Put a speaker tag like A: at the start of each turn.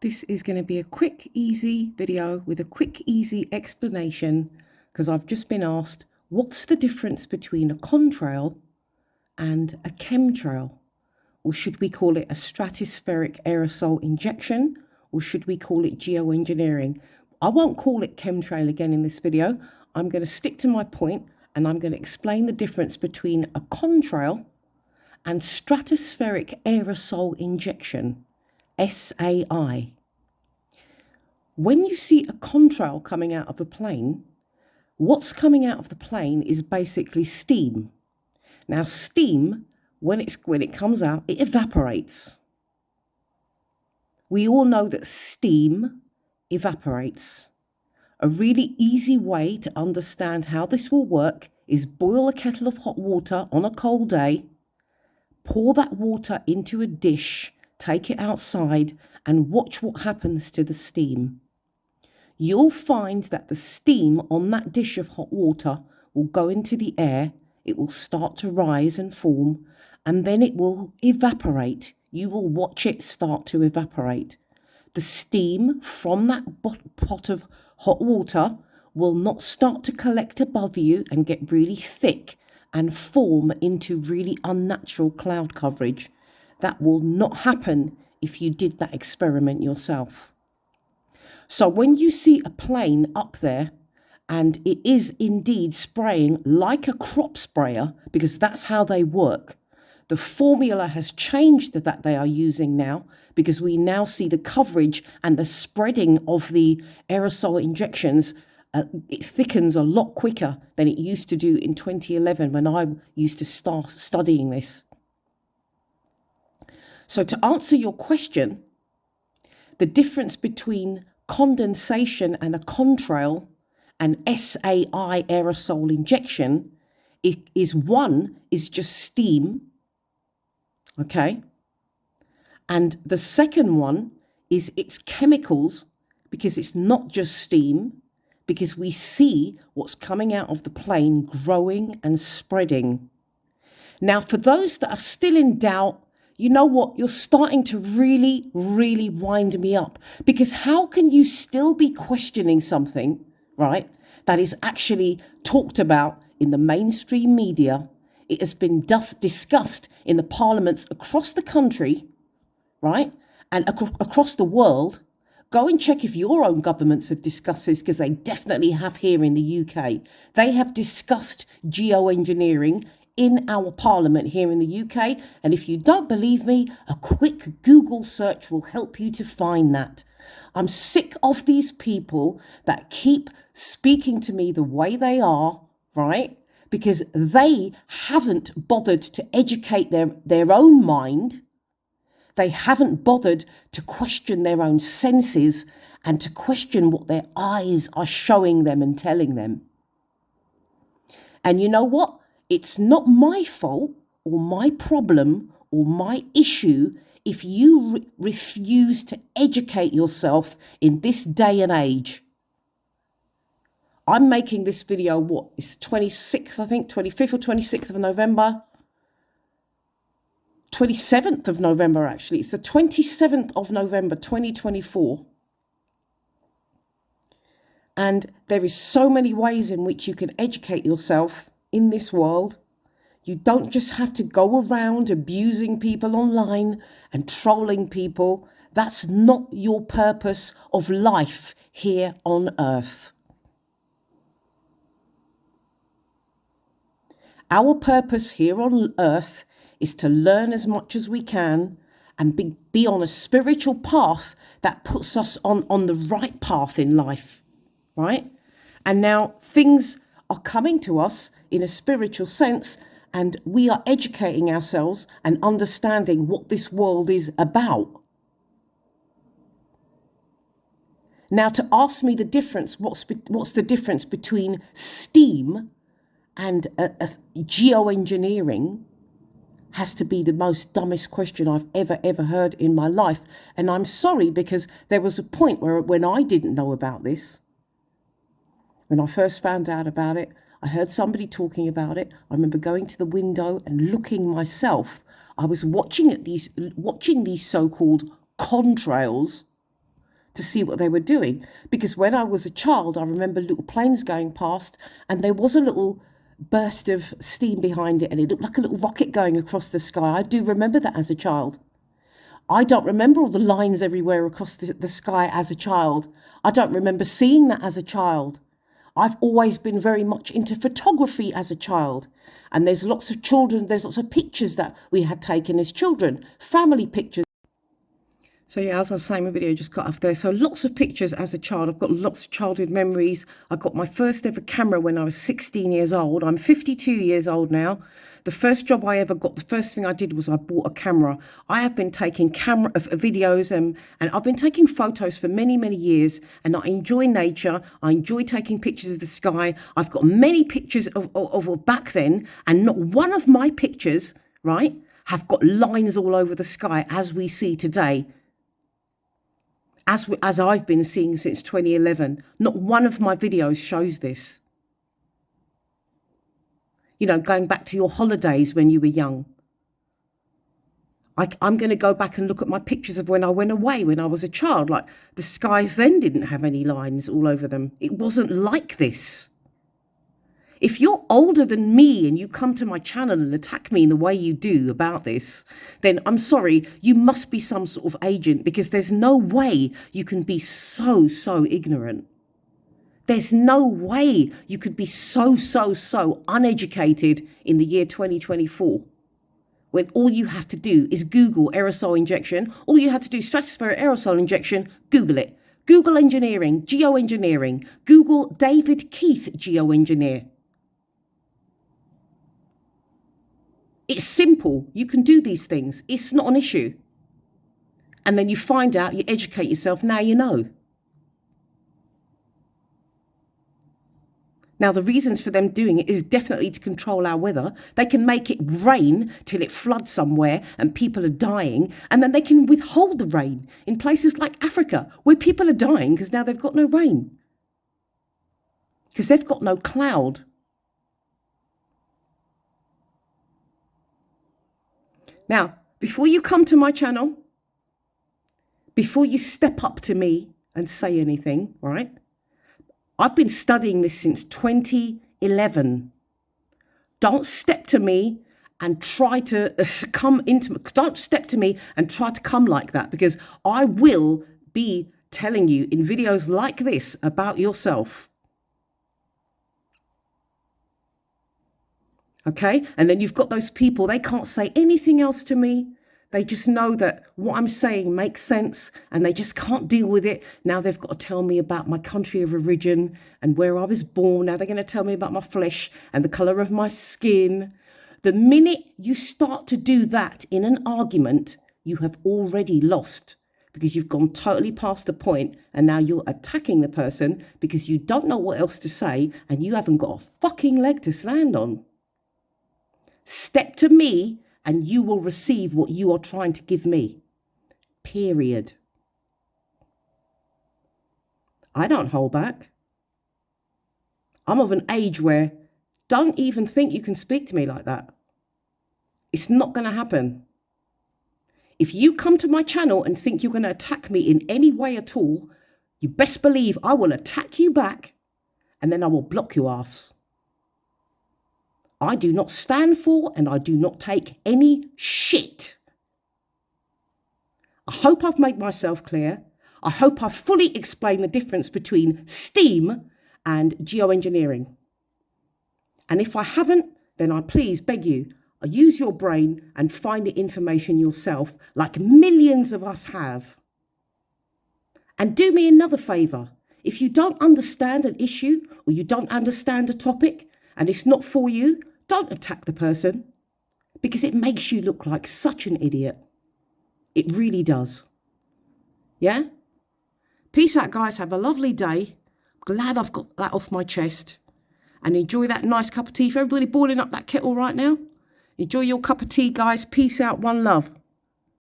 A: This is going to be a quick, easy video with a quick, easy explanation because I've just been asked, what's the difference between a contrail and a chemtrail? Or should we call it a stratospheric aerosol injection? Or should we call it geoengineering? I won't call it chemtrail again in this video. I'm going to stick to my point and I'm going to explain the difference between a contrail and stratospheric aerosol injection. SAI. When you see a contrail coming out of a plane, what's coming out of the plane is basically steam. Now, steam, when it comes out, it evaporates. We all know that steam evaporates. A really easy way to understand how this will work is boil a kettle of hot water on a cold day, pour that water into a dish, take it outside and watch what happens to the steam. You'll find that the steam on that dish of hot water will go into the air, it will start to rise and form, and then it will evaporate. You will watch it start to evaporate. The steam from that pot of hot water will not start to collect above you and get really thick and form into really unnatural cloud coverage. That will not happen if you did that experiment yourself. So when you see a plane up there and it is indeed spraying like a crop sprayer, because that's how they work, the formula has changed that they are using now, because we now see the coverage and the spreading of the aerosol injections. It thickens a lot quicker than it used to do in 2011 when I used to start studying this. So to answer your question, the difference between condensation and a contrail and SAI aerosol injection is just steam, okay? And the second one is it's chemicals, because it's not just steam, because we see what's coming out of the plane growing and spreading. Now, for those that are still in doubt, you know what? You're starting to really, really wind me up, because how can you still be questioning something, right, that is actually talked about in the mainstream media? It has been discussed in the parliaments across the country, right, and across the world. Go and check if your own governments have discussed this, because they definitely have here in the UK. They have discussed geoengineering in our parliament here in the UK. And if you don't believe me, a quick Google search will help you to find that. I'm sick of these people that keep speaking to me the way they are, right? Because they haven't bothered to educate their own mind. They haven't bothered to question their own senses and to question what their eyes are showing them and telling them. And you know what? It's not my fault or my problem or my issue if you refuse to educate yourself in this day and age. I'm making this video, what, it's the 26th, I think, 25th or 26th of November. 27th of November, actually. It's the 27th of November, 2024. And there is so many ways in which you can educate yourself in this world. You don't just have to go around abusing people online and trolling people. That's not your purpose of life here on earth. Our purpose here on earth is to learn as much as we can and be on a spiritual path that puts us on the right path in life, right? And now things are coming to us in a spiritual sense, and we are educating ourselves and understanding what this world is about. Now, to ask me the difference, what's the difference between steam and geoengineering, has to be the most dumbest question I've ever heard in my life. And I'm sorry, because there was a point where when I didn't know about this, when I first found out about it, I heard somebody talking about it. I remember going to the window and looking myself. I was watching these so-called contrails, to see what they were doing. Because when I was a child, I remember little planes going past and there was a little burst of steam behind it and it looked like a little rocket going across the sky. I do remember that as a child. I don't remember all the lines everywhere across the sky as a child. I don't remember seeing that as a child. I've always been very much into photography as a child. And there's lots of pictures that we had taken as children, family pictures. So yeah, as I was saying, my video just cut off there. So lots of pictures as a child. I've got lots of childhood memories. I got my first ever camera when I was 16 years old. I'm 52 years old now. The first job I ever got, the first thing I did was I bought a camera. I have been taking videos and I've been taking photos for many, many years. And I enjoy nature. I enjoy taking pictures of the sky. I've got many pictures of back then, and not one of my pictures, right, have got lines all over the sky as we see today. As I've been seeing since 2011, not one of my videos shows this. You know, going back to your holidays when you were young. I'm going to go back and look at my pictures of when I went away when I was a child. Like, the skies then didn't have any lines all over them. It wasn't like this. If you're older than me and you come to my channel and attack me in the way you do about this, then I'm sorry, you must be some sort of agent, because there's no way you can be so ignorant. There's no way you could be so uneducated in the year 2024, when all you have to do is Google aerosol injection. All you have to do is stratospheric aerosol injection, Google it. Google engineering, geoengineering, Google David Keith geoengineer. It's simple. You can do these things. It's not an issue. And then you find out, you educate yourself, now you know. Now, the reasons for them doing it is definitely to control our weather. They can make it rain till it floods somewhere and people are dying. And then they can withhold the rain in places like Africa, where people are dying because now they've got no rain. Because they've got no cloud. Now, before you come to my channel, before you step up to me and say anything, right? I've been studying this since 2011. Don't step to me and try to don't step to me and try to come like that, because I will be telling you in videos like this about yourself. Okay? And then you've got those people, they can't say anything else to me. They just know that what I'm saying makes sense and they just can't deal with it. Now they've got to tell me about my country of origin and where I was born. Now they're going to tell me about my flesh and the colour of my skin. The minute you start to do that in an argument, you have already lost, because you've gone totally past the point and now you're attacking the person because you don't know what else to say and you haven't got a fucking leg to stand on. Step to me and you will receive what you are trying to give me. Period. I don't hold back. I'm of an age where don't even think you can speak to me like that. It's not going to happen. If you come to my channel and think you're going to attack me in any way at all, you best believe I will attack you back and then I will block your ass. I do not stand for and I do not take any shit. I hope I've made myself clear. I hope I've fully explained the difference between STEAM and geoengineering. And if I haven't, then I please beg you, use your brain and find the information yourself, like millions of us have. And do me another favour. If you don't understand an issue or you don't understand a topic, and it's not for you, don't attack the person, because it makes you look like such an idiot. It really does. Yeah? Peace out, guys. Have a lovely day. Glad I've got that off my chest. And enjoy that nice cup of tea. For everybody boiling up that kettle right now, enjoy your cup of tea, guys. Peace out. One love.